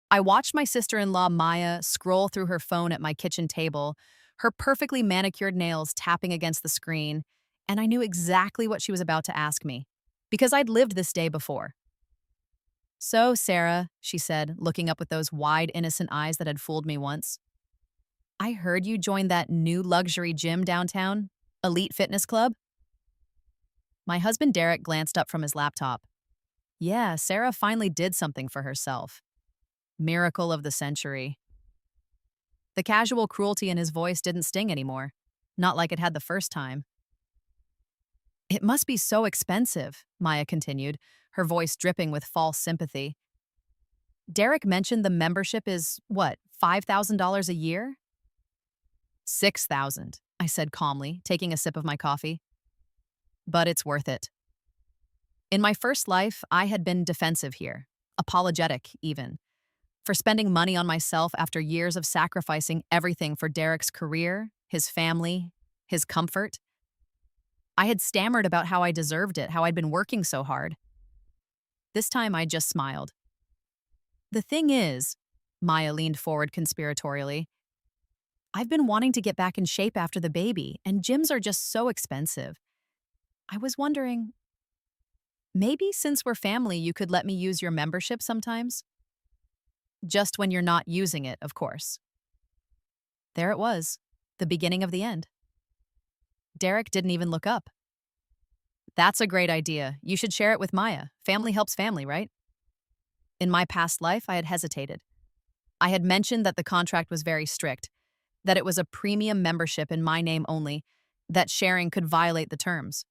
I watched my sister-in-law Maya scroll through her phone at my kitchen table, her perfectly manicured nails tapping against the screen, and I knew exactly what she was about to ask me, because I'd lived this day before. "So, Sarah," she said, looking up with those wide, innocent eyes that had fooled me once, "I heard you joined that new luxury gym downtown, Elite Fitness Club?" My husband Derek glanced up from his laptop. Yeah, Sarah finally did something for herself. Miracle of the century. The casual cruelty in his voice didn't sting anymore, not like it had the first time. "It must be so expensive," Maya continued, her voice dripping with false sympathy. "Derek mentioned the membership is, what, $5,000 a year?" "6,000, I said calmly, taking a sip of my coffee. "But it's worth it." In my first life, I had been defensive here, apologetic even, for spending money on myself after years of sacrificing everything for Derek's career, his family, his comfort. I had stammered about how I deserved it, how I'd been working so hard. This time I just smiled. "The thing is," Maya leaned forward conspiratorially, "I've been wanting to get back in shape after the baby, and gyms are just so expensive. I was wondering, maybe since we're family, you could let me use your membership sometimes? Just when you're not using it, of course." There it was, the beginning of the end. Derek didn't even look up. "That's a great idea. You should share it with Maya. Family helps family, right?" In my past life, I had hesitated. I had mentioned that the contract was very strict, that it was a premium membership in my name only, that sharing could violate the terms.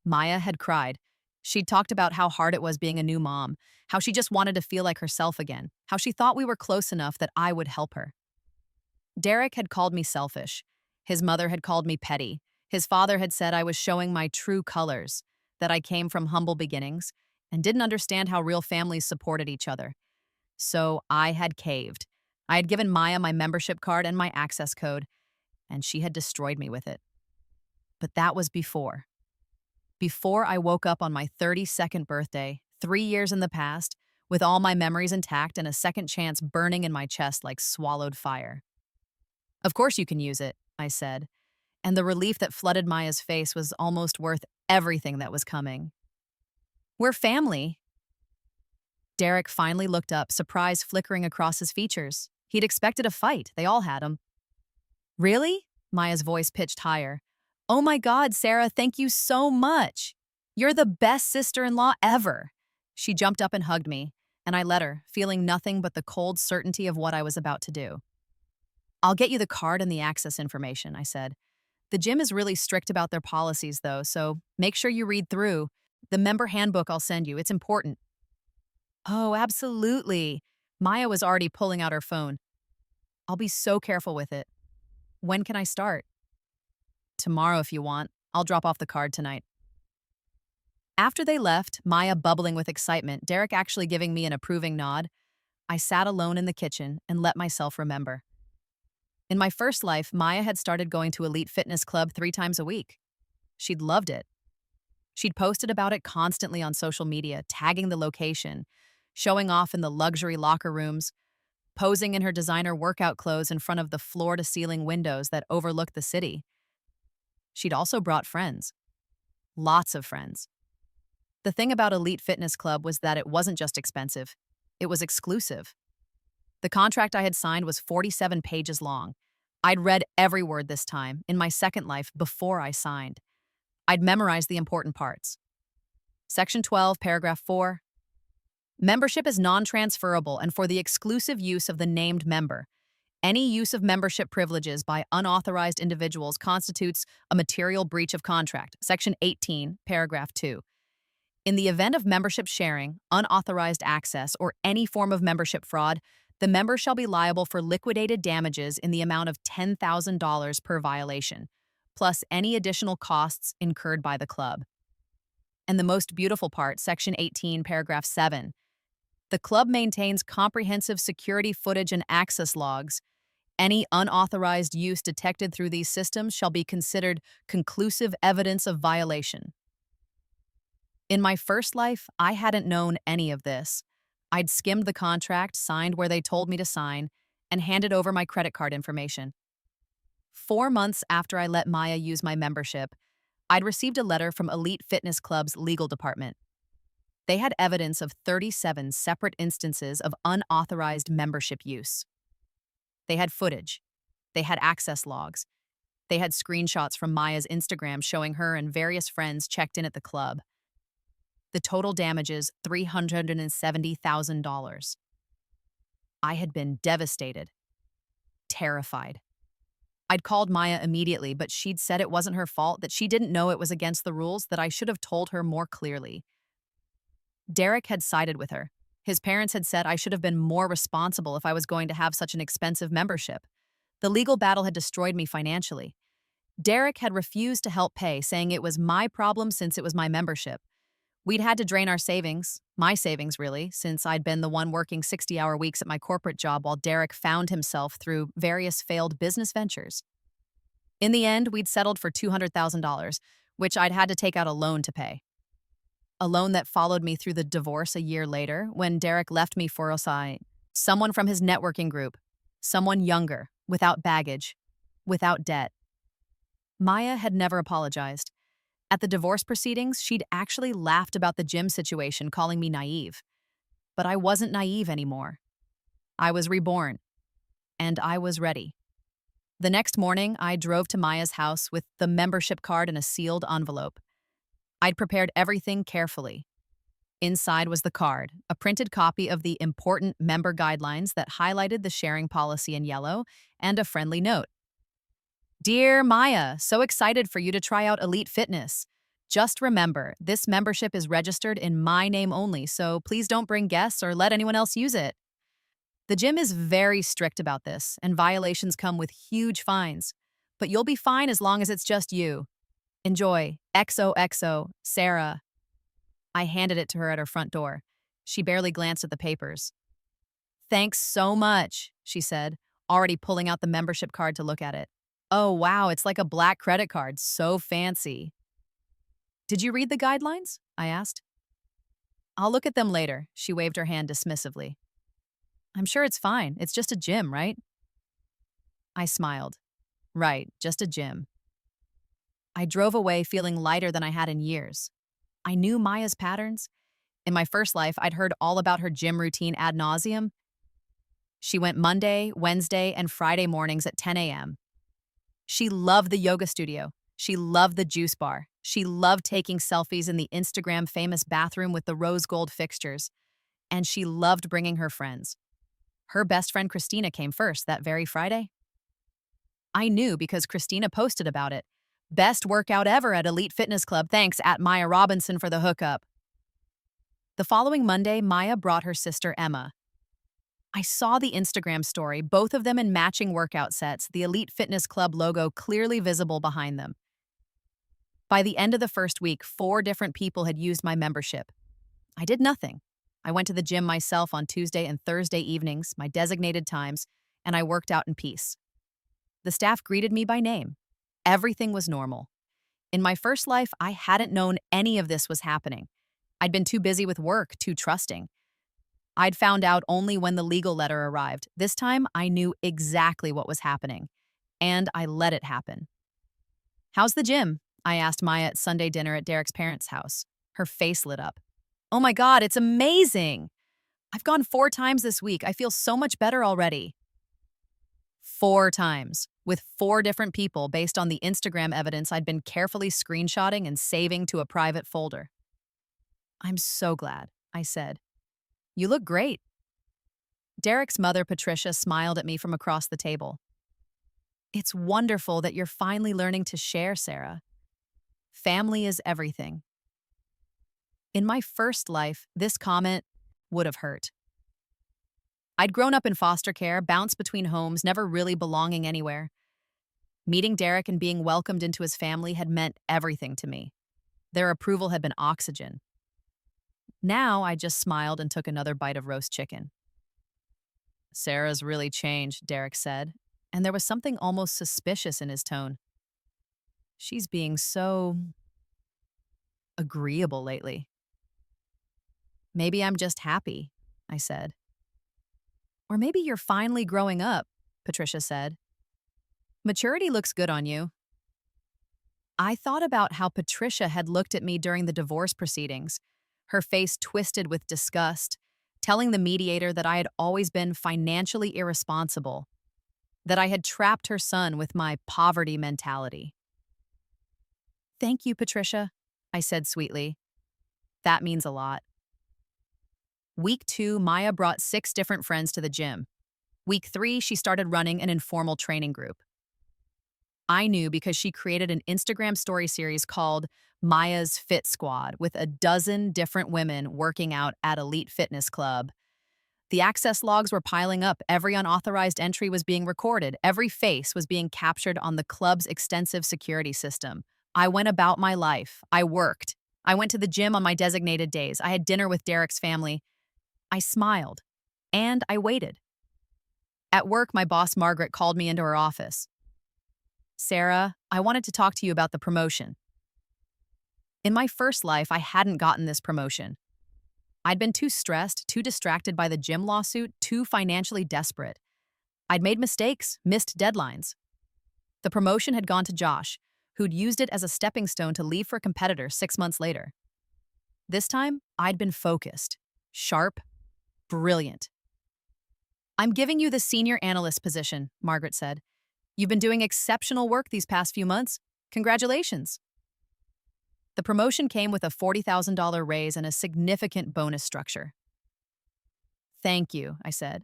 Maya had cried. She'd talked about how hard it was being a new mom, how she just wanted to feel like herself again, how she thought we were close enough that I would help her. Derek had called me selfish. His mother had called me petty. His father had said I was showing my true colors, that I came from humble beginnings and didn't understand how real families supported each other. So I had caved. I had given Maya my membership card and my access code, and she had destroyed me with it. But that was before. Before I woke up on my 32nd birthday, 3 years in the past, with all my memories intact and a second chance burning in my chest like swallowed fire. "Of course you can use it," I said, and the relief that flooded Maya's face was almost worth everything that was coming. "We're family." Derek finally looked up, surprise flickering across his features. He'd expected a fight. They all had 'em. "Really?" Maya's voice pitched higher. "Oh my God, Sarah, thank you so much. You're the best sister-in-law ever." She jumped up and hugged me, and I let her, feeling nothing but the cold certainty of what I was about to do. "I'll get you the card and the access information," I said. "The gym is really strict about their policies, though, so make sure you read through. The member handbook I'll send you, it's important." "Oh, absolutely." Maya was already pulling out her phone. "I'll be so careful with it. When can I start?" "Tomorrow if you want. I'll drop off the card tonight." After they left, Maya bubbling with excitement, Derek actually giving me an approving nod, I sat alone in the kitchen and let myself remember. In my first life, Maya had started going to Elite Fitness Club 3 times a week. She'd loved it. She'd posted about it constantly on social media, tagging the location, showing off in the luxury locker rooms, posing in her designer workout clothes in front of the floor-to-ceiling windows that overlooked the city. She'd also brought friends. Lots of friends. The thing about Elite Fitness Club was that it wasn't just expensive. It was exclusive. The contract I had signed was 47 pages long. I'd read every word this time, in my second life, before I signed. I'd memorized the important parts. Section 12, paragraph 4. Membership is non-transferable and for the exclusive use of the named member. Any use of membership privileges by unauthorized individuals constitutes a material breach of contract. Section 18, paragraph 2. In the event of membership sharing, unauthorized access, or any form of membership fraud, the member shall be liable for liquidated damages in the amount of $10,000 per violation, plus any additional costs incurred by the club. And the most beautiful part, Section 18, paragraph 7. The club maintains comprehensive security footage and access logs. Any unauthorized use detected through these systems shall be considered conclusive evidence of violation. In my first life, I hadn't known any of this. I'd skimmed the contract, signed where they told me to sign, and handed over my credit card information. 4 months after I let Maya use my membership, I'd received a letter from Elite Fitness Club's legal department. They had evidence of 37 separate instances of unauthorized membership use. They had footage. They had access logs. They had screenshots from Maya's Instagram showing her and various friends checked in at the club. The total damages $370,000. I had been devastated, terrified. I'd called Maya immediately, but she'd said it wasn't her fault, that she didn't know it was against the rules, that I should have told her more clearly. Derek had sided with her. His parents had said I should have been more responsible if I was going to have such an expensive membership. The legal battle had destroyed me financially. Derek had refused to help pay, saying it was my problem since it was my membership. We'd had to drain our savings, my savings really, since I'd been the one working 60-hour weeks at my corporate job while Derek found himself through various failed business ventures. In the end, we'd settled for $200,000, which I'd had to take out a loan to pay. A loan that followed me through the divorce a year later when Derek left me for someone from his networking group, someone younger, without baggage, without debt. Maya had never apologized. At the divorce proceedings, she'd actually laughed about the gym situation, calling me naive. But I wasn't naive anymore. I was reborn, and I was ready. The next morning, I drove to Maya's house with the membership card in a sealed envelope. I'd prepared everything carefully. Inside was the card, a printed copy of the important member guidelines that highlighted the sharing policy in yellow, and a friendly note. Dear Maya, so excited for you to try out Elite Fitness. Just remember, this membership is registered in my name only, so please don't bring guests or let anyone else use it. The gym is very strict about this, and violations come with huge fines. But you'll be fine as long as it's just you. Enjoy. XOXO, Sarah. I handed it to her at her front door. She barely glanced at the papers. Thanks so much, she said, already pulling out the membership card to look at it. Oh, wow, it's like a black credit card. So fancy. Did you read the guidelines? I asked. I'll look at them later, she waved her hand dismissively. I'm sure it's fine. It's just a gym, right? I smiled. Right, just a gym. I drove away feeling lighter than I had in years. I knew Maya's patterns. In my first life, I'd heard all about her gym routine ad nauseum. She went Monday, Wednesday, and Friday mornings at 10 a.m. She loved the yoga studio. She loved the juice bar. She loved taking selfies in the Instagram-famous bathroom with the rose gold fixtures. And she loved bringing her friends. Her best friend Christina came first that very Friday. I knew because Christina posted about it. Best workout ever at Elite Fitness Club. Thanks at Maya Robinson for the hookup. The following Monday, Maya brought her sister Emma. I saw the Instagram story, both of them in matching workout sets, the Elite Fitness Club logo clearly visible behind them. By the end of the first week, 4 different people had used my membership. I did nothing. I went to the gym myself on Tuesday and Thursday evenings, my designated times, and I worked out in peace. The staff greeted me by name. Everything was normal. In my first life, I hadn't known any of this was happening. I'd been too busy with work, too trusting. I'd found out only when the legal letter arrived. This time, I knew exactly what was happening, and I let it happen. How's the gym? I asked Maya at Sunday dinner at Derek's parents' house. Her face lit up. Oh my God, it's amazing! I've gone 4 times this week. I feel so much better already. 4 times, with 4 different people based on the Instagram evidence I'd been carefully screenshotting and saving to a private folder. I'm so glad, I said. You look great. Derek's mother, Patricia, smiled at me from across the table. It's wonderful that you're finally learning to share, Sarah. Family is everything. In my first life, this comment would have hurt. I'd grown up in foster care, bounced between homes, never really belonging anywhere. Meeting Derek and being welcomed into his family had meant everything to me. Their approval had been oxygen. Now I just smiled and took another bite of roast chicken. Sarah's really changed, Derek said, and there was something almost suspicious in his tone. She's being so agreeable lately. Maybe I'm just happy, I said. Or maybe you're finally growing up, Patricia said. Maturity looks good on you. I thought about how Patricia had looked at me during the divorce proceedings, her face twisted with disgust, telling the mediator that I had always been financially irresponsible, that I had trapped her son with my poverty mentality. Thank you, Patricia, I said sweetly. That means a lot. Week 2, Maya brought 6 different friends to the gym. Week 3, she started running an informal training group. I knew because she created an Instagram story series called Maya's Fit Squad with a dozen different women working out at Elite Fitness Club. The access logs were piling up. Every unauthorized entry was being recorded. Every face was being captured on the club's extensive security system. I went about my life. I worked. I went to the gym on my designated days. I had dinner with Derek's family. I smiled. And I waited. At work, my boss, Margaret, called me into her office. Sarah, I wanted to talk to you about the promotion. In my first life, I hadn't gotten this promotion. I'd been too stressed, too distracted by the gym lawsuit, too financially desperate. I'd made mistakes, missed deadlines. The promotion had gone to Josh, who'd used it as a stepping stone to leave for a competitor 6 months later. This time, I'd been focused, sharp, brilliant. I'm giving you the senior analyst position, Margaret said. You've been doing exceptional work these past few months. Congratulations. The promotion came with a $40,000 raise and a significant bonus structure. Thank you, I said.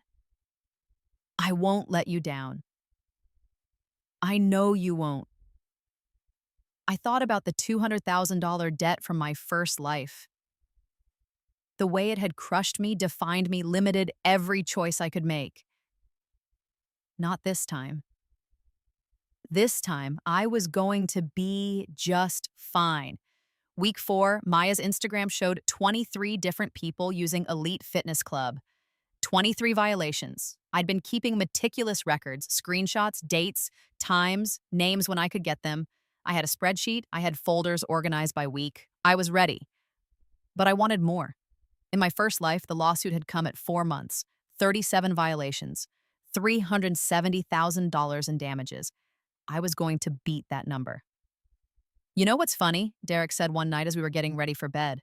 I won't let you down. I know you won't. I thought about the $200,000 debt from my first life. The way it had crushed me, defined me, limited every choice I could make. Not this time. This time, I was going to be just fine. Week 4, Maya's Instagram showed 23 different people using Elite Fitness Club. 23 violations. I'd been keeping meticulous records, screenshots, dates, times, names when I could get them. I had a spreadsheet. I had folders organized by week. I was ready. But I wanted more. In my first life, the lawsuit had come at 4 months, 37 violations, $370,000 in damages. I was going to beat that number. You know what's funny? Derek said one night as we were getting ready for bed.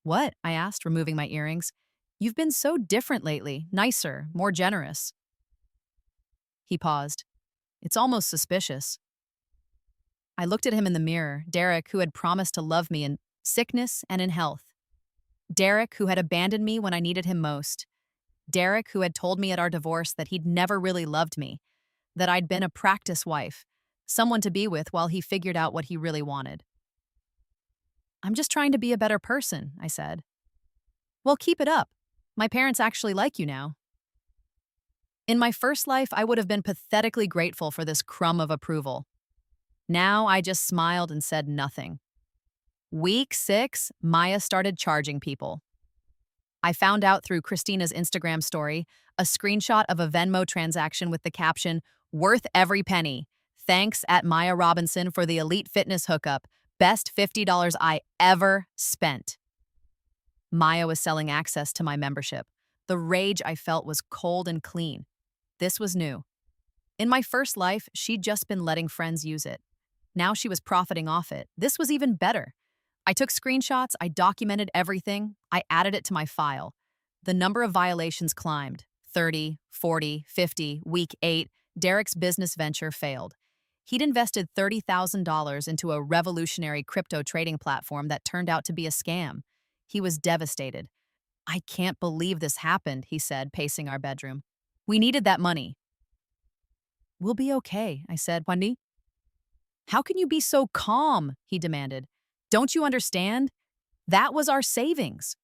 What? I asked, removing my earrings. You've been so different lately, nicer, more generous. He paused. It's almost suspicious. I looked at him in the mirror, Derek, who had promised to love me in sickness and in health. Derek, who had abandoned me when I needed him most. Derek, who had told me at our divorce that he'd never really loved me, that I'd been a practice wife, someone to be with while he figured out what he really wanted. I'm just trying to be a better person, I said. Well, keep it up. My parents actually like you now. In my first life, I would have been pathetically grateful for this crumb of approval. Now I just smiled and said nothing. Week 6, Maya started charging people. I found out through Christina's Instagram story a screenshot of a Venmo transaction with the caption, "Worth every penny. Thanks at Maya Robinson for the Elite Fitness hookup. Best $50 I ever spent." Maya was selling access to my membership. The rage I felt was cold and clean. This was new. In my first life, she'd just been letting friends use it. Now she was profiting off it. This was even better. I took screenshots, I documented everything, I added it to my file. The number of violations climbed. 30, 40, 50, week 8, Derek's business venture failed. He'd invested $30,000 into a revolutionary crypto trading platform that turned out to be a scam. He was devastated. I can't believe this happened, he said, pacing our bedroom. We needed that money. We'll be okay, I said. Wendy? How can you be so calm? He demanded. Don't you understand? That was our savings.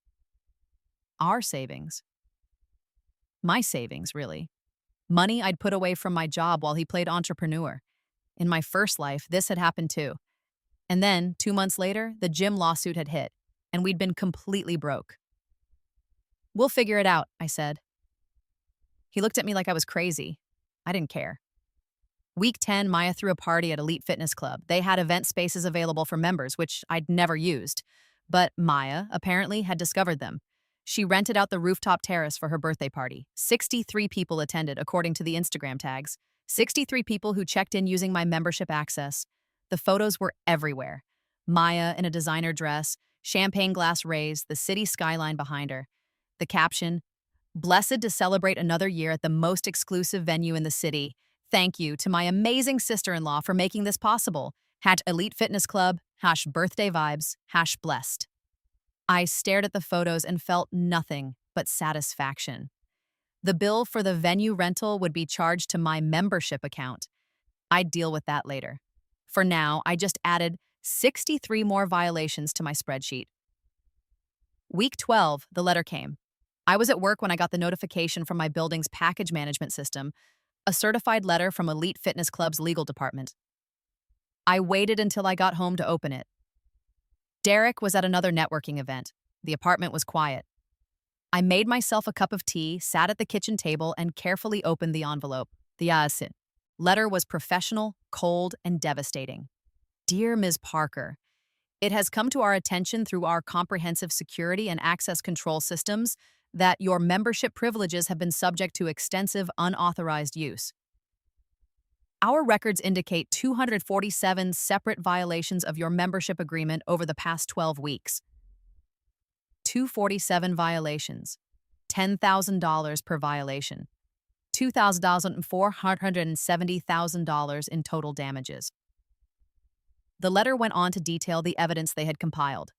Our savings. My savings, really. Money I'd put away from my job while he played entrepreneur. In my first life, this had happened too. And then, 2 months later, the gym lawsuit had hit, and we'd been completely broke. We'll figure it out, I said. He looked at me like I was crazy. I didn't care. Week 10, Maya threw a party at Elite Fitness Club. They had event spaces available for members, which I'd never used. But Maya, apparently, had discovered them. She rented out the rooftop terrace for her birthday party. 63 people attended, according to the Instagram tags. 63 people who checked in using my membership access. The photos were everywhere. Maya in a designer dress, champagne glass raised, the city skyline behind her. The caption, "Blessed to celebrate another year at the most exclusive venue in the city. Thank you to my amazing sister-in-law for making this possible. #Elite Fitness Club, #birthday vibes, #blessed." I stared at the photos and felt nothing but satisfaction. The bill for the venue rental would be charged to my membership account. I'd deal with that later. For now, I just added 63 more violations to my spreadsheet. Week 12, the letter came. I was at work when I got the notification from my building's package management system, a certified letter from Elite Fitness Club's legal department. I waited until I got home to open it. Derek was at another networking event. The apartment was quiet. I made myself a cup of tea, sat at the kitchen table, and carefully opened the envelope. The letter was professional, cold, and devastating. Dear Ms. Parker, it has come to our attention through our comprehensive security and access control systems that your membership privileges have been subject to extensive unauthorized use. Our records indicate 247 separate violations of your membership agreement over the past 12 weeks. 247 violations, $10,000 per violation, $2,470,000 in total damages. The letter went on to detail the evidence they had compiled.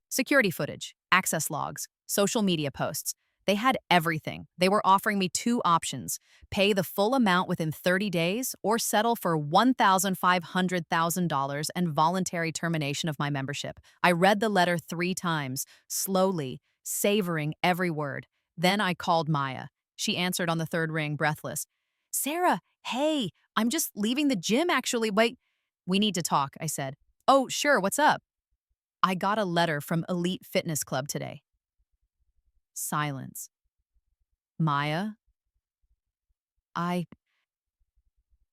Security footage, access logs, social media posts. They had everything. They were offering me two options: pay the full amount within 30 days or settle for $1,500,000 and voluntary termination of my membership. I read the letter 3 times, slowly, savoring every word. Then I called Maya. She answered on the 3rd ring, breathless. "Sarah, hey, I'm just leaving the gym actually. Wait, we need to talk," I said. "Oh, sure, what's up?" "I got a letter from Elite Fitness Club today." Silence. "Maya? I...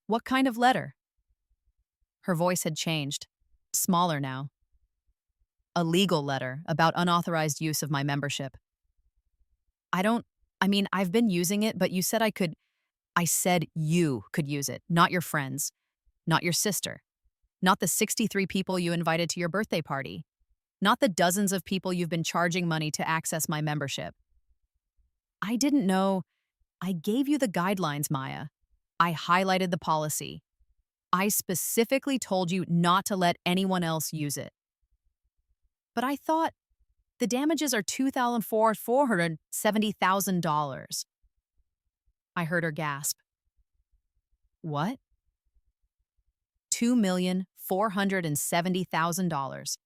What kind of letter?" Her voice had changed, smaller now. "A legal letter about unauthorized use of my membership." I've been using it, but you said I could." "I said you could use it, not your friends, not your sister, not the 63 people you invited to your birthday party, not the dozens of people you've been charging money to access my membership." "I didn't know. I gave you the guidelines, Maya. I highlighted the policy. I specifically told you not to let anyone else use it." "But I thought the damages are $2,470,000. I heard her gasp. "What?" $2,470,000.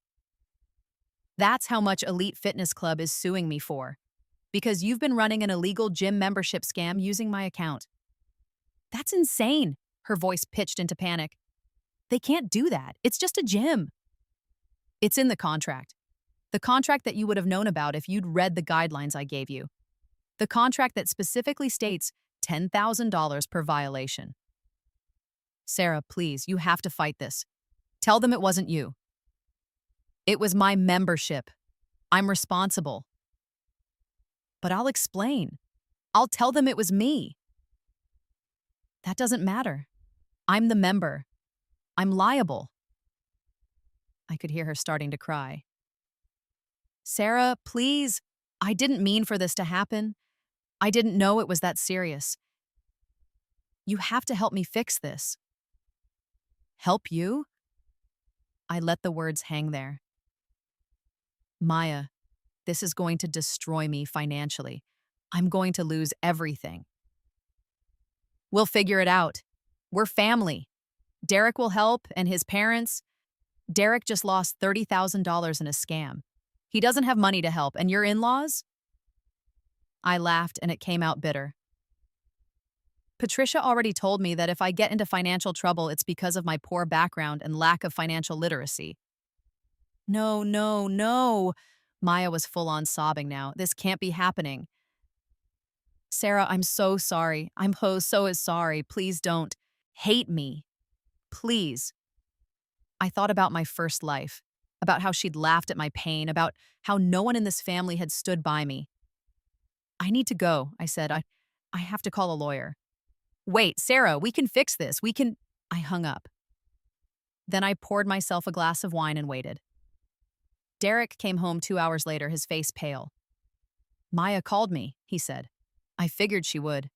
That's how much Elite Fitness Club is suing me for, because you've been running an illegal gym membership scam using my account. "That's insane," her voice pitched into panic. "They can't do that. It's just a gym." "It's in the contract. The contract that you would have known about if you'd read the guidelines I gave you. The contract that specifically states $10,000 per violation." "Sarah, please, you have to fight this. Tell them it wasn't you." "It was my membership. I'm responsible." "But I'll explain. I'll tell them it was me." "That doesn't matter. I'm the member. I'm liable." I could hear her starting to cry. "Sarah, please. I didn't mean for this to happen. I didn't know it was that serious. You have to help me fix this." "Help you?" I let the words hang there. "Maya, this is going to destroy me financially. I'm going to lose everything." "We'll figure it out. We're family. Derek will help, and his parents. Derek just lost $30,000 in a scam. He doesn't have money to help, and your in-laws?" I laughed, and it came out bitter. "Patricia already told me that if I get into financial trouble, it's because of my poor background and lack of financial literacy." "No, no, no." Maya was full-on sobbing now. "This can't be happening." "Sarah, I'm so sorry. I'm so sorry. Please don't hate me. Please." I thought about my first life, about how she'd laughed at my pain, about how no one in this family had stood by me. I need to go, I said. I have to call a lawyer. Wait, Sarah, we can fix this. We can. I hung up. Then I poured myself a glass of wine and waited. Derek came home 2 hours later, his face pale. Maya called me, he said. I figured she would.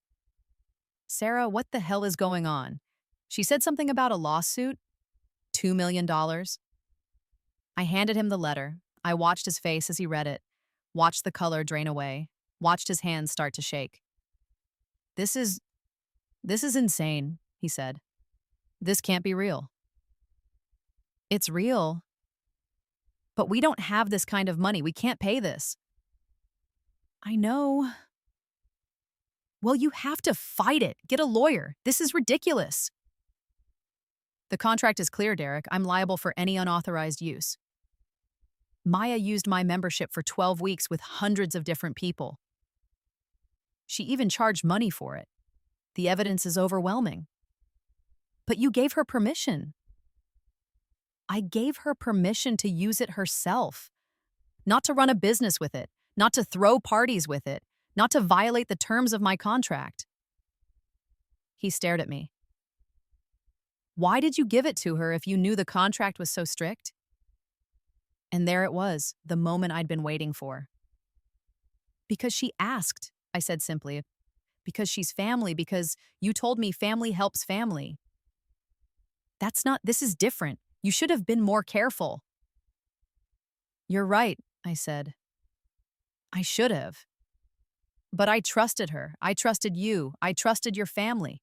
Sarah, what the hell is going on? She said something about a lawsuit? $2 million? I handed him the letter. I watched his face as he read it, watched the color drain away, watched his hands start to shake. This is insane, he said. This can't be real. It's real. But we don't have this kind of money. We can't pay this. I know. Well, you have to fight it. Get a lawyer. This is ridiculous. The contract is clear, Derek. I'm liable for any unauthorized use. Maya used my membership for 12 weeks with hundreds of different people. She even charged money for it. The evidence is overwhelming. But you gave her permission. I gave her permission to use it herself, not to run a business with it, not to throw parties with it, not to violate the terms of my contract. He stared at me. Why did you give it to her if you knew the contract was so strict? And there it was, the moment I'd been waiting for. Because she asked, I said simply. Because she's family, because you told me family helps family. This is different. You should have been more careful. You're right, I said. I should have. But I trusted her. I trusted you. I trusted your family.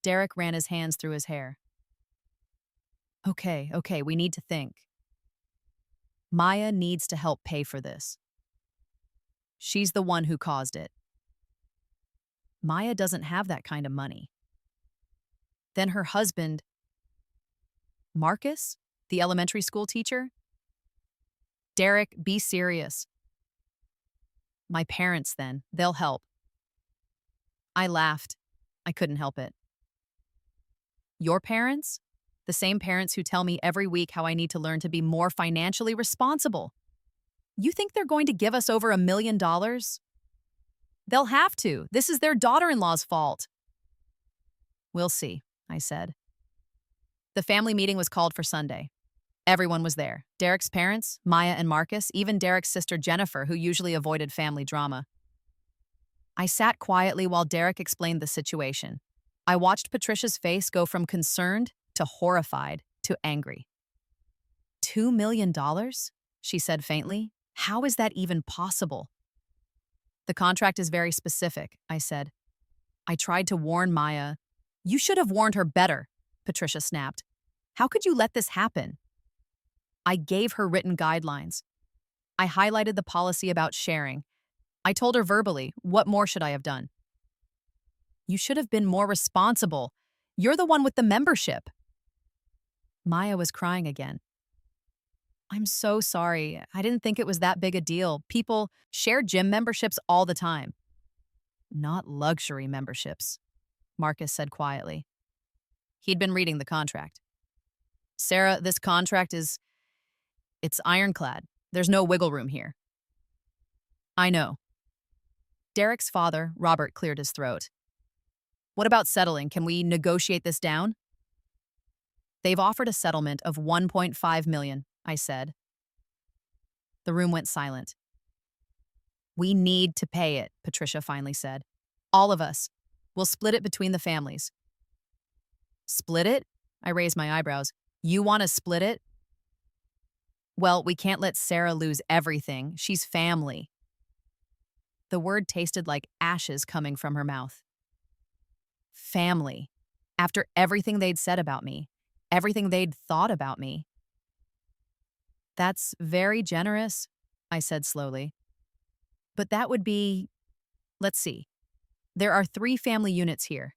Derek ran his hands through his hair. Okay, we need to think. Maya needs to help pay for this. She's the one who caused it. Maya doesn't have that kind of money. Then her husband, Marcus, the elementary school teacher? Derek, be serious. My parents, then. They'll help. I laughed. I couldn't help it. Your parents? The same parents who tell me every week how I need to learn to be more financially responsible. You think they're going to give us over $1 million? They'll have to. This is their daughter-in-law's fault. We'll see, I said. The family meeting was called for Sunday. Everyone was there. Derek's parents, Maya and Marcus, even Derek's sister Jennifer, who usually avoided family drama. I sat quietly while Derek explained the situation. I watched Patricia's face go from concerned to horrified to angry. $2 million? She said faintly. How is that even possible? The contract is very specific, I said. I tried to warn Maya. You should have warned her better, Patricia snapped. How could you let this happen? I gave her written guidelines. I highlighted the policy about sharing. I told her verbally, what more should I have done? You should have been more responsible. You're the one with the membership. Maya was crying again. I'm so sorry. I didn't think it was that big a deal. People share gym memberships all the time. Not luxury memberships, Marcus said quietly. He'd been reading the contract. Sarah, this contract it's ironclad. There's no wiggle room here. I know. Derek's father, Robert, cleared his throat. What about settling? Can we negotiate this down? They've offered a settlement of $1.5 million, I said. The room went silent. We need to pay it, Patricia finally said. All of us. We'll split it between the families. Split it? I raised my eyebrows. You want to split it? Well, we can't let Sarah lose everything. She's family. The word tasted like ashes coming from her mouth. Family. After everything they'd said about me, everything they'd thought about me. That's very generous, I said slowly. But that would be, let's see. There are 3 family units here.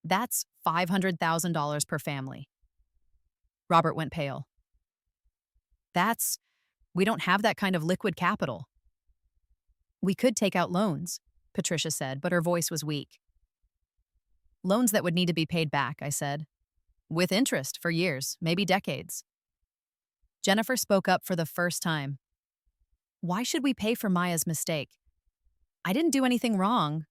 That's $500,000 per family. Robert went pale. We don't have that kind of liquid capital. We could take out loans, Patricia said, but her voice was weak. Loans that would need to be paid back, I said. With interest for years, maybe decades. Jennifer spoke up for the first time. Why should we pay for Maya's mistake? I didn't do anything wrong.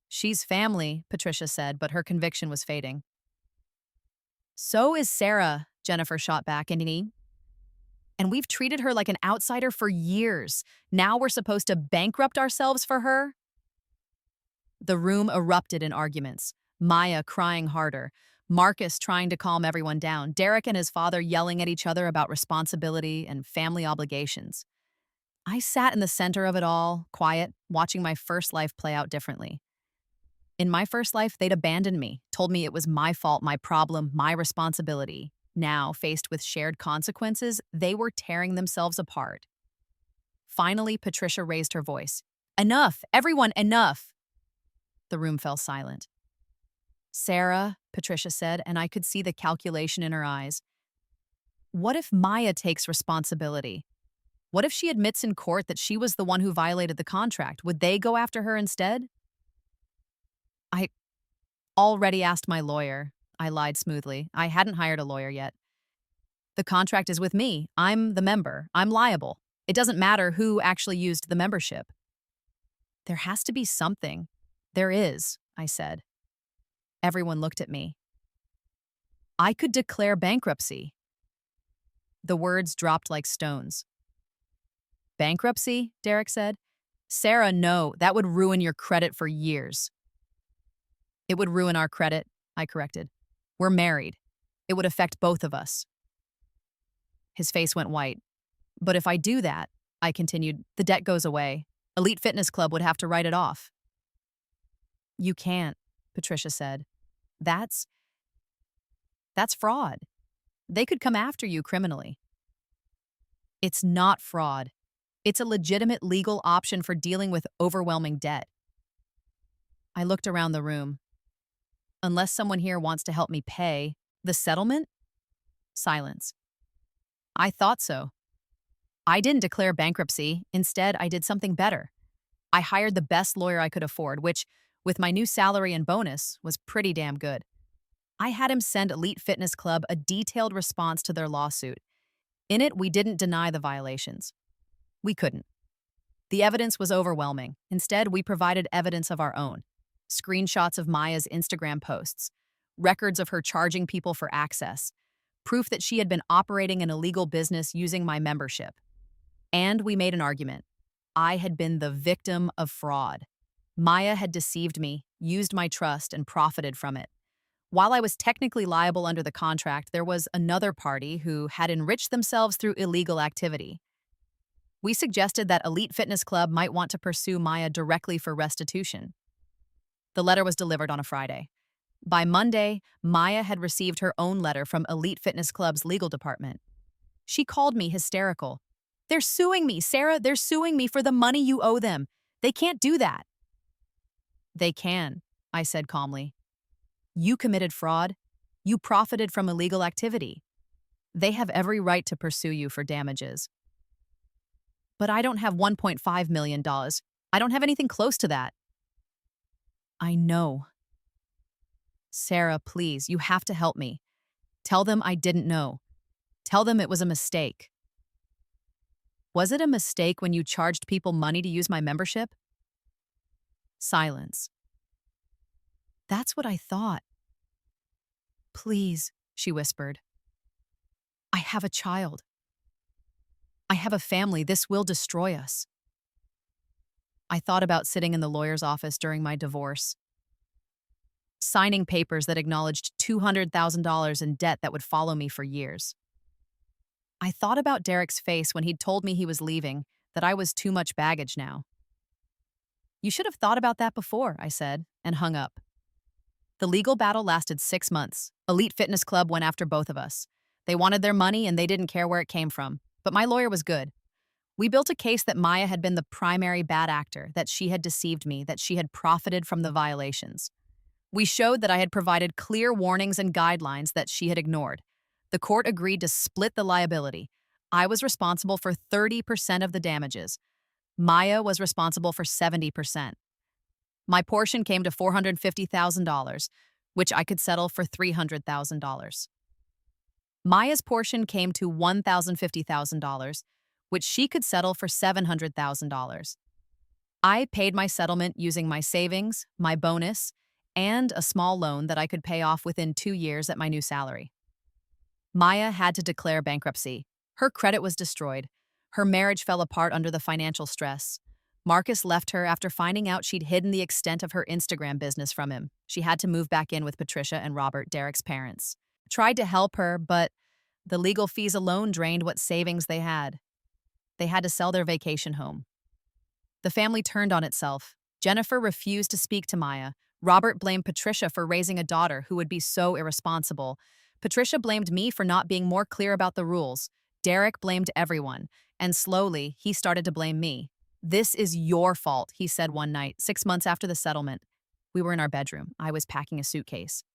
She's family, Patricia said, but her conviction was fading. So is Sarah, Jennifer shot back, and we've treated her like an outsider for years. Now we're supposed to bankrupt ourselves for her? The room erupted in arguments. Maya crying harder, Marcus trying to calm everyone down, Derek and his father yelling at each other about responsibility and family obligations. I sat in the center of it all, quiet, watching my first life play out differently. In my first life, they'd abandoned me, told me it was my fault, my problem, my responsibility. Now, faced with shared consequences, they were tearing themselves apart. Finally, Patricia raised her voice. Enough! Everyone, enough! The room fell silent. Sarah, Patricia said, and I could see the calculation in her eyes. What if Maya takes responsibility? What if she admits in court that she was the one who violated the contract? Would they go after her instead? I already asked my lawyer. I lied smoothly. I hadn't hired a lawyer yet. The contract is with me. I'm the member. I'm liable. It doesn't matter who actually used the membership. There has to be something. There is, I said. Everyone looked at me. I could declare bankruptcy. The words dropped like stones. Bankruptcy? Derek said. Sarah, no, that would ruin your credit for years. It would ruin our credit, I corrected. We're married. It would affect both of us. His face went white. But if I do that, I continued, the debt goes away. Elite Fitness Club would have to write it off. You can't, Patricia said. That's fraud. They could come after you criminally. It's not fraud. It's a legitimate legal option for dealing with overwhelming debt. I looked around the room. Unless someone here wants to help me pay the settlement? Silence. I thought so. I didn't declare bankruptcy. Instead, I did something better. I hired the best lawyer I could afford, which, with my new salary and bonus, was pretty damn good. I had him send Elite Fitness Club a detailed response to their lawsuit. In it, we didn't deny the violations. We couldn't. The evidence was overwhelming. Instead, we provided evidence of our own. Screenshots of Maya's Instagram posts, records of her charging people for access, proof that she had been operating an illegal business using my membership. And we made an argument. I had been the victim of fraud. Maya had deceived me, used my trust, and profited from it. While I was technically liable under the contract, there was another party who had enriched themselves through illegal activity. We suggested that Elite Fitness Club might want to pursue Maya directly for restitution. The letter was delivered on a Friday. By Monday, Maya had received her own letter from Elite Fitness Club's legal department. She called me hysterical. They're suing me, Sarah. They're suing me for the money you owe them. They can't do that. They can, I said calmly. You committed fraud. You profited from illegal activity. They have every right to pursue you for damages. But I don't have $1.5 million. I don't have anything close to that. I know. Sarah, please, you have to help me. Tell them I didn't know. Tell them it was a mistake. Was it a mistake when you charged people money to use my membership? Silence. That's what I thought. Please, she whispered. I have a child. I have a family. This will destroy us. I thought about sitting in the lawyer's office during my divorce, signing papers that acknowledged $200,000 in debt that would follow me for years. I thought about Derek's face when he'd told me he was leaving, that I was too much baggage now. You should have thought about that before, I said, and hung up. The legal battle lasted 6 months. Elite Fitness Club went after both of us. They wanted their money and they didn't care where it came from. But my lawyer was good. We built a case that Maya had been the primary bad actor, that she had deceived me, that she had profited from the violations. We showed that I had provided clear warnings and guidelines that she had ignored. The court agreed to split the liability. I was responsible for 30% of the damages. Maya was responsible for 70%. My portion came to $450,000, which I could settle for $300,000. Maya's portion came to $1,050,000, which she could settle for $700,000. I paid my settlement using my savings, my bonus, and a small loan that I could pay off within 2 years at my new salary. Maya had to declare bankruptcy. Her credit was destroyed. Her marriage fell apart under the financial stress. Marcus left her after finding out she'd hidden the extent of her Instagram business from him. She had to move back in with Patricia and Robert, Derek's parents. Tried to help her, but the legal fees alone drained what savings they had. They had to sell their vacation home. The family turned on itself. Jennifer refused to speak to Maya. Robert blamed Patricia for raising a daughter who would be so irresponsible. Patricia blamed me for not being more clear about the rules. Derek blamed everyone, and slowly, he started to blame me. "This is your fault," he said one night, 6 months after the settlement. We were in our bedroom. I was packing a suitcase.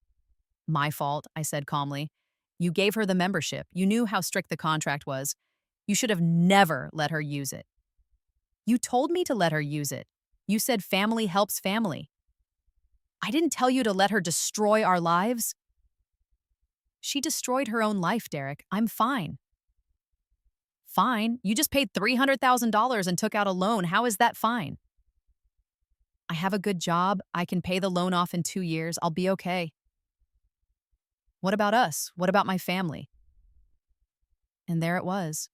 "My fault," I said calmly. "You gave her the membership. You knew how strict the contract was. You should have never let her use it." "You told me to let her use it. You said family helps family." "I didn't tell you to let her destroy our lives." "She destroyed her own life, Derek. I'm fine." "Fine? You just paid $300,000 and took out a loan. How is that fine?" "I have a good job. I can pay the loan off in 2 years. I'll be okay." "What about us? What about my family?" And there it was.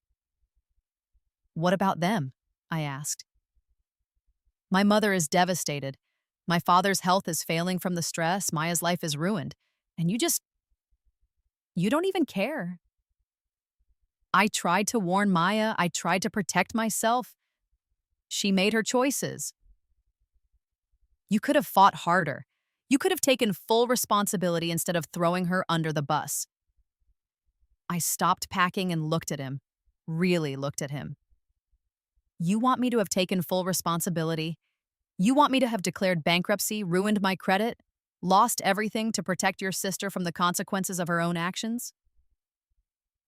"What about them?" I asked. "My mother is devastated. My father's health is failing from the stress. Maya's life is ruined. And you don't even care." I tried to warn Maya. I tried to protect myself. She made her choices. You could have fought harder. You could have taken full responsibility instead of throwing her under the bus. I stopped packing and looked at him. Really looked at him. You want me to have taken full responsibility? You want me to have declared bankruptcy, ruined my credit, lost everything to protect your sister from the consequences of her own actions?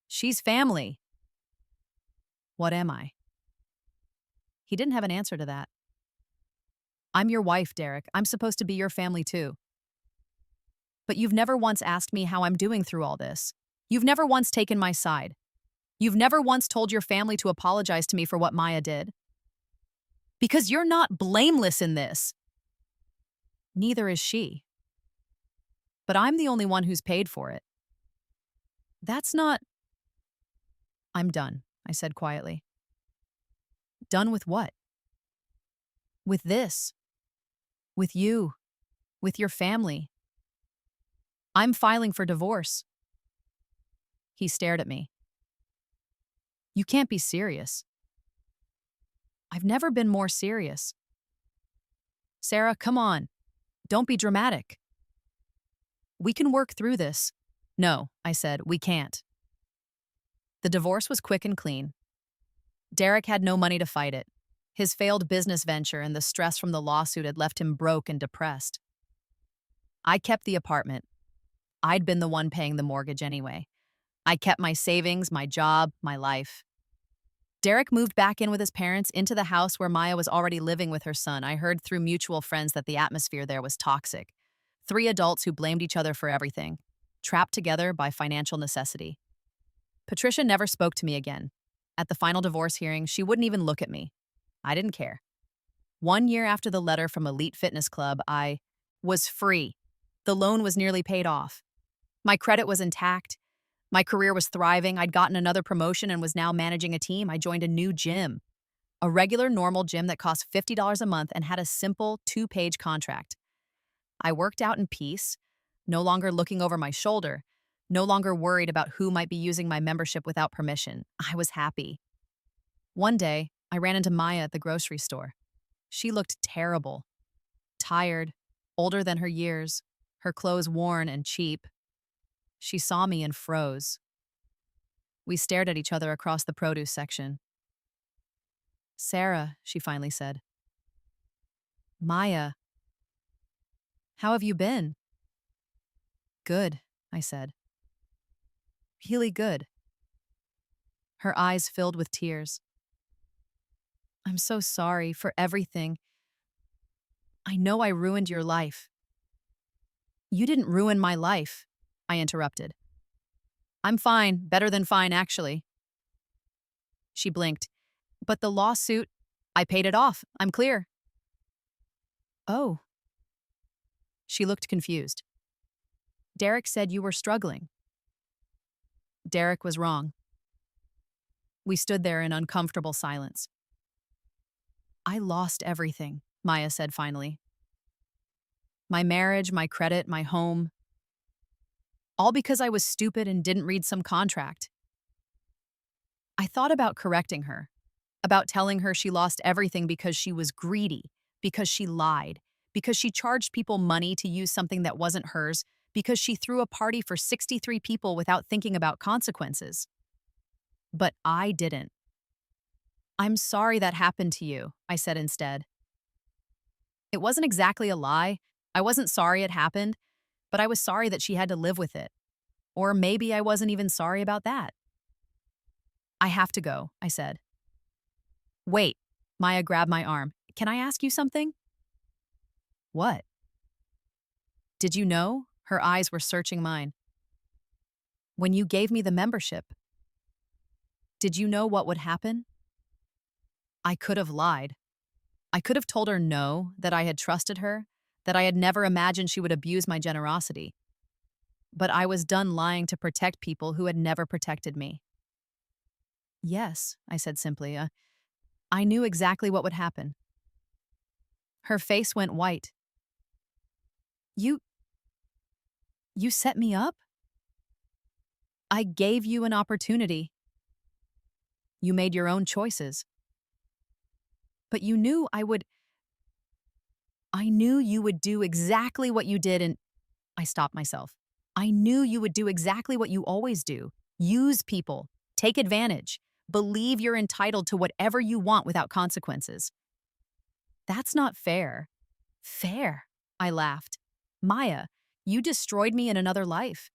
She's family. What am I? He didn't have an answer to that. I'm your wife, Derek. I'm supposed to be your family too. But you've never once asked me how I'm doing through all this. You've never once taken my side. You've never once told your family to apologize to me for what Maya did. Because you're not blameless in this. Neither is she. But I'm the only one who's paid for it. That's not... I'm done, I said quietly. Done with what? With this. With you. With your family. I'm filing for divorce. He stared at me. You can't be serious. I've never been more serious. Sarah, come on. Don't be dramatic. We can work through this. No, I said, we can't. The divorce was quick and clean. Derek had no money to fight it. His failed business venture and the stress from the lawsuit had left him broke and depressed. I kept the apartment. I'd been the one paying the mortgage anyway. I kept my savings, my job, my life. Derek moved back in with his parents into the house where Maya was already living with her son. I heard through mutual friends that the atmosphere there was toxic. 3 adults who blamed each other for everything, trapped together by financial necessity. Patricia never spoke to me again. At the final divorce hearing, she wouldn't even look at me. I didn't care. 1 year after the letter from Elite Fitness Club, I was free. The loan was nearly paid off. My credit was intact. My career was thriving. I'd gotten another promotion and was now managing a team. I joined a new gym. A regular, normal gym that cost $50 a month and had a simple 2-page contract. I worked out in peace, no longer looking over my shoulder, no longer worried about who might be using my membership without permission. I was happy. One day, I ran into Maya at the grocery store. She looked terrible. Tired, older than her years, her clothes worn and cheap. She saw me and froze. We stared at each other across the produce section. Sarah, she finally said. Maya. How have you been? Good, I said. Really good. Her eyes filled with tears. I'm so sorry for everything. I know I ruined your life. You didn't ruin my life, I interrupted. I'm fine, better than fine, actually. She blinked. But the lawsuit, I paid it off. I'm clear. Oh, she looked confused. Derek said you were struggling. Derek was wrong. We stood there in uncomfortable silence. I lost everything, Maya said finally. My marriage, my credit, my home. All because I was stupid and didn't read some contract. I thought about correcting her, about telling her she lost everything because she was greedy, because she lied, because she charged people money to use something that wasn't hers, because she threw a party for 63 people without thinking about consequences. But I didn't. I'm sorry that happened to you, I said instead. It wasn't exactly a lie. I wasn't sorry it happened, but I was sorry that she had to live with it. Or maybe I wasn't even sorry about that. I have to go, I said. Wait, Maya grabbed my arm. Can I ask you something? What? Did you know? Her eyes were searching mine. When you gave me the membership, did you know what would happen? I could have lied. I could have told her no, that I had trusted her, that I had never imagined she would abuse my generosity. But I was done lying to protect people who had never protected me. Yes, I said simply. I knew exactly what would happen. Her face went white. You set me up? I gave you an opportunity. You made your own choices. But you knew I knew you would do exactly what you did and I stopped myself. I knew you would do exactly what you always do. Use people. Take advantage. Believe you're entitled to whatever you want without consequences. That's not fair. Fair, I laughed. Maya, you destroyed me in another life.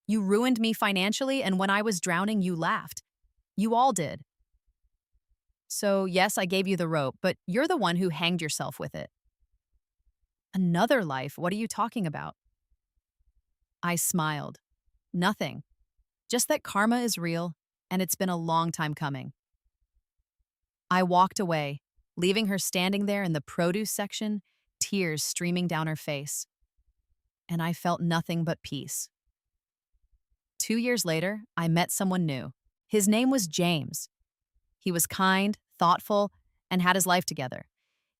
You ruined me financially, and when I was drowning, you laughed. You all did. So, yes, I gave you the rope, but you're the one who hanged yourself with it. Another life? What are you talking about? I smiled. Nothing. Just that karma is real, and it's been a long time coming. I walked away, leaving her standing there in the produce section, tears streaming down her face. And I felt nothing but peace. 2 years later, I met someone new. His name was James. He was kind, thoughtful, and had his life together.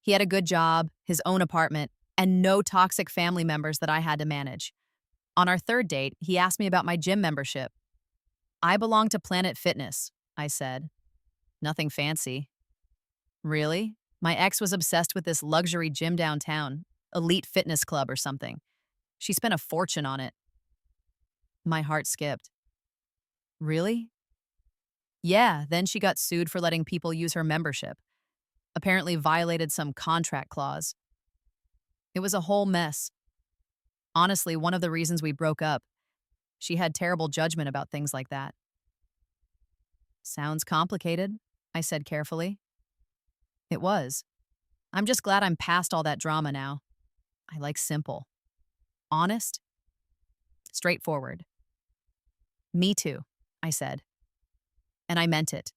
He had a good job, his own apartment, and no toxic family members that I had to manage. On our third date, he asked me about my gym membership. I belong to Planet Fitness, I said. Nothing fancy. Really? My ex was obsessed with this luxury gym downtown, Elite Fitness Club or something. She spent a fortune on it. My heart skipped. Really? Yeah, then she got sued for letting people use her membership. Apparently violated some contract clause. It was a whole mess. Honestly, one of the reasons we broke up. She had terrible judgment about things like that. Sounds complicated, I said carefully. It was. I'm just glad I'm past all that drama now. I like simple. Honest. Straightforward. Me too, I said. And I meant it.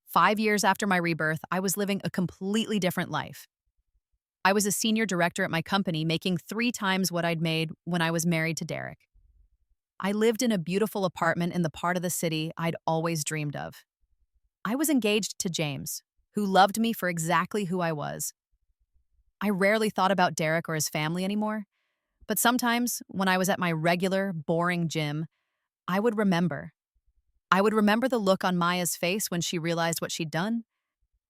5 years after my rebirth, I was living a completely different life. I was a senior director at my company, making 3 times what I'd made when I was married to Derek. I lived in a beautiful apartment in the part of the city I'd always dreamed of. I was engaged to James, who loved me for exactly who I was. I rarely thought about Derek or his family anymore, but sometimes when I was at my regular, boring gym, I would remember. I would remember the look on Maya's face when she realized what she'd done.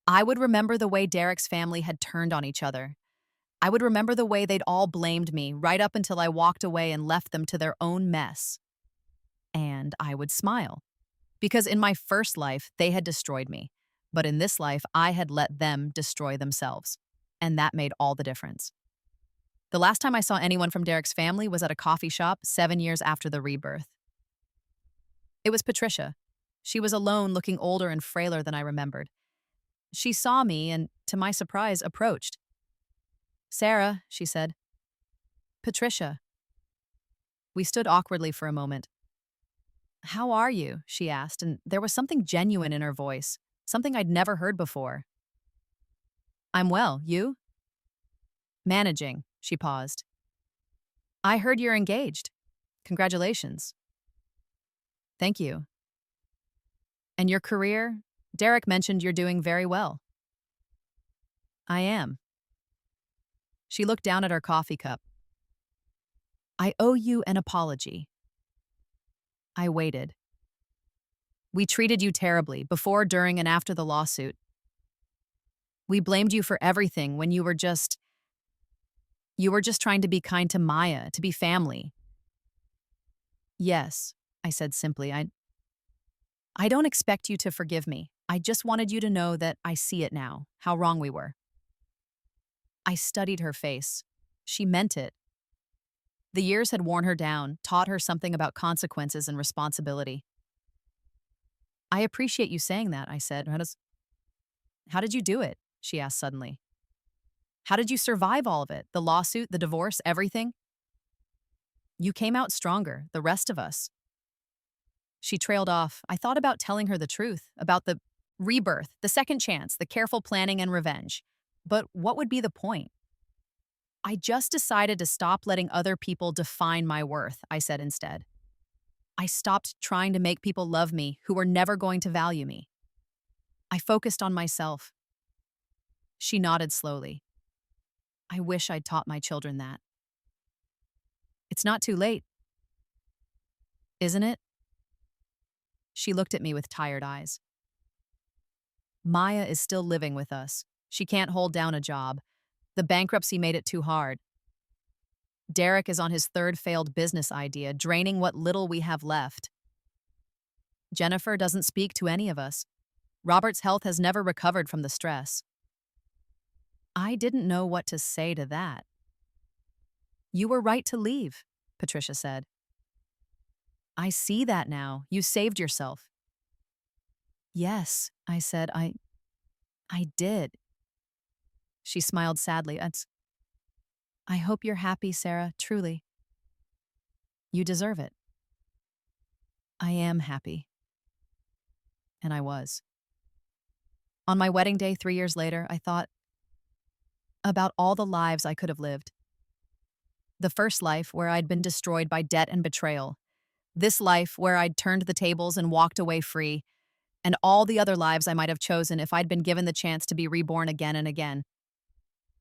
I would remember the way Derek's family had turned on each other. I would remember the way they'd all blamed me right up until I walked away and left them to their own mess. And I would smile. Because in my first life, they had destroyed me. But in this life, I had let them destroy themselves. And that made all the difference. The last time I saw anyone from Derek's family was at a coffee shop 7 years after the rebirth. It was Patricia. She was alone, looking older and frailer than I remembered. She saw me and, to my surprise, approached. Sarah, she said. Patricia. We stood awkwardly for a moment. How are you? She asked, and there was something genuine in her voice, something I'd never heard before. I'm well, you? Managing, she paused. I heard you're engaged. Congratulations. Thank you. And your career? Derek mentioned you're doing very well. I am. She looked down at her coffee cup. I owe you an apology. I waited. We treated you terribly before, during, and after the lawsuit. We blamed you for everything when you were just trying to be kind to Maya, to be family. Yes, I said simply. I don't expect you to forgive me. I just wanted you to know that I see it now, how wrong we were. I studied her face. She meant it. The years had worn her down, taught her something about consequences and responsibility. I appreciate you saying that, I said. How did you do it? She asked suddenly. How did you survive all of it? The lawsuit, the divorce, everything? You came out stronger, the rest of us. She trailed off. I thought about telling her the truth, about the rebirth, the second chance, the careful planning and revenge. But what would be the point? I just decided to stop letting other people define my worth, I said instead. I stopped trying to make people love me who were never going to value me. I focused on myself. She nodded slowly. I wish I'd taught my children that. It's not too late, isn't it? She looked at me with tired eyes. Maya is still living with us. She can't hold down a job. The bankruptcy made it too hard. Derek is on his third failed business idea, draining what little we have left. Jennifer doesn't speak to any of us. Robert's health has never recovered from the stress. I didn't know what to say to that. You were right to leave, Patricia said. I see that now. You saved yourself. Yes, I said. I did. She smiled sadly. I hope you're happy, Sarah, truly. You deserve it. I am happy. And I was. On my wedding day 3 years later, I thought about all the lives I could have lived. The first life where I'd been destroyed by debt and betrayal. This life where I'd turned the tables and walked away free. And all the other lives I might have chosen if I'd been given the chance to be reborn again and again.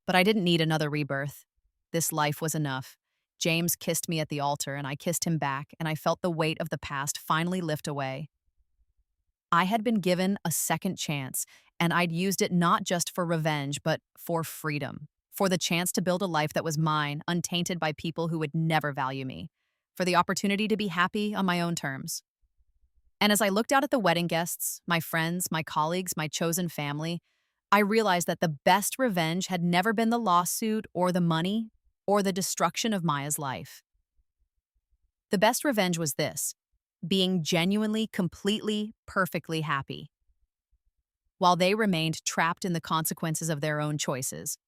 But I didn't need another rebirth. This life was enough. James kissed me at the altar, and I kissed him back, and I felt the weight of the past finally lift away. I had been given a second chance, and I'd used it not just for revenge, but for freedom, for the chance to build a life that was mine, untainted by people who would never value me, for the opportunity to be happy on my own terms. And as I looked out at the wedding guests, my friends, my colleagues, my chosen family, I realized that the best revenge had never been the lawsuit or the money or the destruction of Maya's life. The best revenge was this: being genuinely, completely, perfectly happy, while they remained trapped in the consequences of their own choices.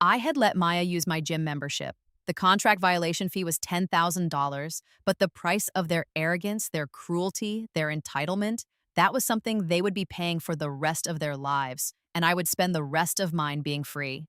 I had let Maya use my gym membership. The contract violation fee was $10,000, but the price of their arrogance, their cruelty, their entitlement, that was something they would be paying for the rest of their lives, and I would spend the rest of mine being free.